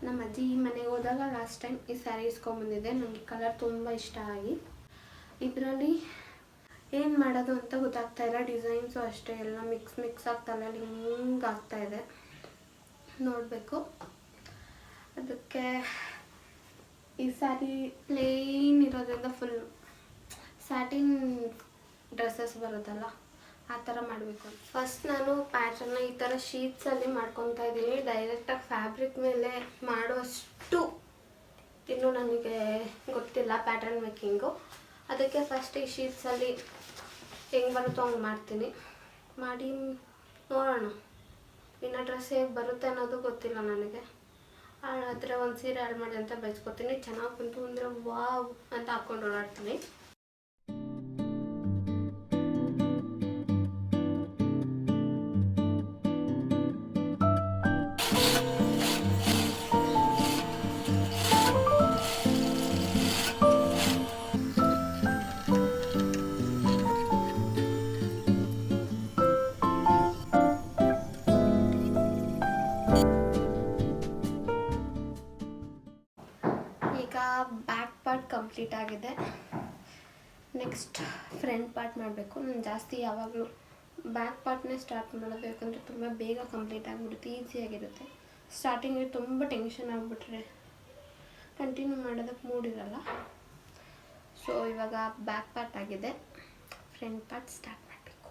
ನಮ್ಮ ಅಜ್ಜಿ ಮನೆಗೆ ಹೋದಾಗ ಲಾಸ್ಟ್ ಟೈಮ್ ಈ ಸ್ಯಾರಿ ಇಸ್ಕೊಂಬಂದಿದ್ದೆ. ನನಗೆ ಕಲರ್ ತುಂಬ ಇಷ್ಟ ಆಗಿ ಇದರಲ್ಲಿ ಏನು ಮಾಡೋದು ಅಂತ ಗೊತ್ತಾಗ್ತಾಯಿಲ್ಲ. ಡಿಸೈನ್ಸು ಅಷ್ಟೇ ಎಲ್ಲ ಮಿಕ್ಸ್ ಆಗ್ತಾಯಿಲ್ಲ, ಹಿಂಗೆ ಆಗ್ತಾಯಿದೆ. ನೋಡಬೇಕು. ಅದಕ್ಕೆ ಈ ಸ್ಯಾರಿ ಪ್ಲೇನ್ ಇರೋದ್ರಿಂದ ಫುಲ್ ಸ್ಯಾಟಿನ್ ಡ್ರೆಸ್ಸಸ್ ಬರುತ್ತಲ್ಲ ಆ ಥರ ಮಾಡಬೇಕು. ಫಸ್ಟ್ ನಾನು ಪ್ಯಾಟರ್ನ ಈ ಥರ ಶೀಟ್ಸಲ್ಲಿ ಮಾಡ್ಕೊತಾ ಇದ್ದೀನಿ. ಡೈರೆಕ್ಟಾಗಿ ಫ್ಯಾಬ್ರಿಕ್ ಮೇಲೆ ಮಾಡುವಷ್ಟು ಇನ್ನೂ ನನಗೆ ಗೊತ್ತಿಲ್ಲ ಪ್ಯಾಟರ್ನ್ ಮೇಕಿಂಗು. ಅದಕ್ಕೆ ಫಸ್ಟ್ ಈ ಶೀಟ್ಸಲ್ಲಿ ಹೆಂಗೆ ಬರುತ್ತೋ ಹಂಗೆ ಮಾಡ್ತೀನಿ. ಮಾಡಿ ನೋಡೋಣ. ಇನ್ನು ಡ್ರೆಸ್ ಹೇಗೆ ಬರುತ್ತೆ ಅನ್ನೋದು ಗೊತ್ತಿಲ್ಲ ನನಗೆ. ಆದರೆ ಒಂದು ಸೀರೆ ಹಾಳು ಮಾಡಿ ಅಂತ ಬಯಸ್ಕೊತೀನಿ. ಚೆನ್ನಾಗಿ ಬಂತು ಅಂದರೆ ವಾವ್ ಅಂತ ಹಾಕ್ಕೊಂಡು ಓಡಾಡ್ತೀನಿ. ಬ್ಯಾಕ್ ಪಾರ್ಟ್ ಕಂಪ್ಲೀಟ್ ಆಗಿದೆ. ನೆಕ್ಸ್ಟ್ ಫ್ರಂಟ್ ಪಾರ್ಟ್ ಮಾಡಬೇಕು. ನಾನು ಜಾಸ್ತಿ ಯಾವಾಗಲೂ ಬ್ಯಾಕ್ ಪಾರ್ಟ್ನೇ ಸ್ಟಾರ್ಟ್ ಮಾಡೋದು, ಯಾಕಂದರೆ ತುಂಬ ಬೇಗ ಕಂಪ್ಲೀಟ್ ಆಗಿಬಿಡುತ್ತೆ, ಈಸಿಯಾಗಿರುತ್ತೆ. ಸ್ಟಾರ್ಟಿಂಗಿಗೆ ತುಂಬ ಟೆನ್ಷನ್ ಆಗಿಬಿಟ್ರೆ ಕಂಟಿನ್ಯೂ ಮಾಡೋದಕ್ಕೆ ಮೂಡಿರಲ್ಲ. ಸೊ ಇವಾಗ ಬ್ಯಾಕ್ ಪಾರ್ಟ್ ಆಗಿದೆ, ಫ್ರಂಟ್ ಪಾರ್ಟ್ ಸ್ಟಾರ್ಟ್ ಮಾಡಬೇಕು.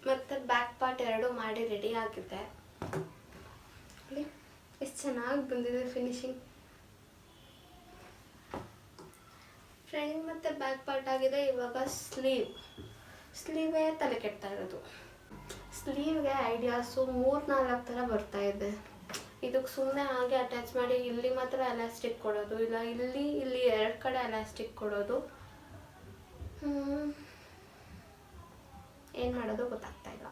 ಮತ್ತು ಬ್ಯಾಕ್ ಪಾರ್ಟ್ ಎರಡು ಮಾಡಿ ರೆಡಿ ಆಗಿದೆ. ಎಷ್ಟು ಚೆನ್ನಾಗಿ ಬಂದಿದೆ ಫಿನಿಶಿಂಗ್. ಫ್ರಂಟ್ ಮತ್ತು ಬ್ಯಾಕ್ ಪಾರ್ಟ್ ಆಗಿದೆ. ಇವಾಗ ಸ್ಲೀವೇ ತಲೆ ಕೆಡ್ತಾ ಇರೋದು. ಸ್ಲೀವ್ಗೆ ಐಡಿಯಾಸು 3-4 ಥರ ಬರ್ತಾ ಇದೆ. ಇದಕ್ಕೆ ಸುಮ್ಮನೆ ಹಾಗೆ ಅಟ್ಯಾಚ್ ಮಾಡಿ ಇಲ್ಲಿ ಮಾತ್ರ ಎಲಾಸ್ಟಿಕ್ ಕೊಡೋದು, ಇಲ್ಲ ಇಲ್ಲಿ 2 ಕಡೆ ಎಲಾಸ್ಟಿಕ್ ಕೊಡೋದು. ಏನು ಮಾಡೋದು ಗೊತ್ತಾಗ್ತಾ ಇಲ್ಲ.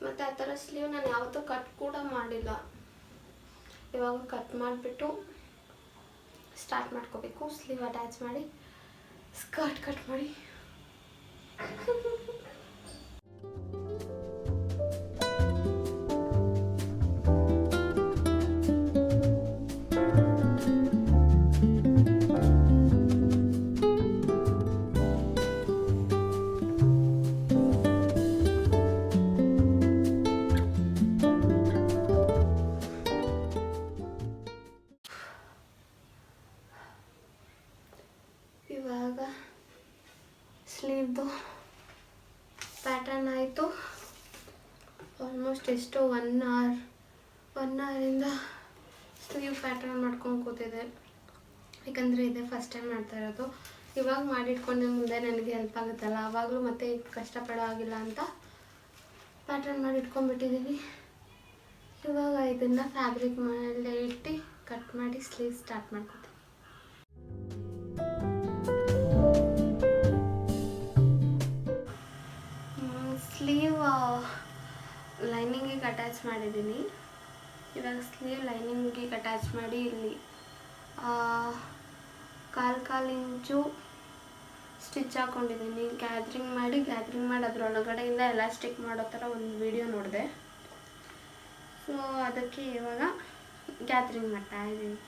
ಮತ್ತು ಆ ಥರ ಸ್ಲೀವ್ ನಾನು ಯಾವತ್ತೂ ಕಟ್ ಕೂಡ ಮಾಡಿಲ್ಲ. ಇವಾಗ ಕಟ್ ಮಾಡಿಬಿಟ್ಟು ಸ್ಟಾರ್ಟ್ ಮಾಡ್ಕೋಬೇಕು. ಸ್ಲೀವ್ ಅಟ್ಯಾಚ್ ಮಾಡಿ ಸ್ಕರ್ಟ್ ಕಟ್ ಮಾಡಿ ಇವಾಗ ಸ್ಲೀವ್ದು ಪ್ಯಾಟರ್ನ್ ಆಯಿತು. ಆಲ್ಮೋಸ್ಟ್ ಎಷ್ಟು 1 ಅವರಿಂದ ಸ್ಲೀವ್ ಪ್ಯಾಟರ್ನ್ ಮಾಡ್ಕೊಂಡು ಕೂತಿದೆ. ಯಾಕಂದರೆ ಇದೇ ಫಸ್ಟ್ ಟೈಮ್ ಮಾಡ್ತಾ ಇರೋದು. ಇವಾಗ ಮಾಡಿಟ್ಕೊಂಡೆ ಮುಂದೆ ನನಗೆ ಹೆಲ್ಪ್ ಆಗುತ್ತಲ್ಲ, ಆವಾಗಲೂ ಮತ್ತೆ ಕಷ್ಟಪಡೋ ಆಗಿಲ್ಲ ಅಂತ ಪ್ಯಾಟರ್ನ್ ಮಾಡಿ ಇಟ್ಕೊಂಡ್ಬಿಟ್ಟಿದ್ದೀವಿ. ಇವಾಗ ಇದನ್ನು ಫ್ಯಾಬ್ರಿಕ್ ಮೇಲೆ ಇಟ್ಟು ಕಟ್ ಮಾಡಿ ಸ್ಲೀವ್ ಸ್ಟಾರ್ಟ್ ಮಾಡ್ಕೊತೀನಿ. ಸ್ಲೀವ್ ಲೈನಿಂಗಿಗೆ ಅಟ್ಯಾಚ್ ಮಾಡಿದ್ದೀನಿ. ಇವಾಗ ಸ್ಲೀವ್ ಲೈನಿಂಗಿಗೆ ಅಟ್ಯಾಚ್ ಮಾಡಿ ಇಲ್ಲಿ 1/4 ಇಂಚು ಸ್ಟಿಚ್ ಹಾಕ್ಕೊಂಡಿದ್ದೀನಿ. ಗ್ಯಾದ್ರಿಂಗ್ ಮಾಡಿ ಅದರೊಳಗಡೆಯಿಂದ ಎಲಾಸ್ಟಿಕ್ ಮಾಡೋ ಥರ ಒಂದು ವಿಡಿಯೋ ನೋಡಿದೆ. ಸೊ ಅದಕ್ಕೆ ಇವಾಗ ಗ್ಯಾದ್ರಿಂಗ್ ಮಾಡ್ತಾಯಿದ್ದೀನಿ.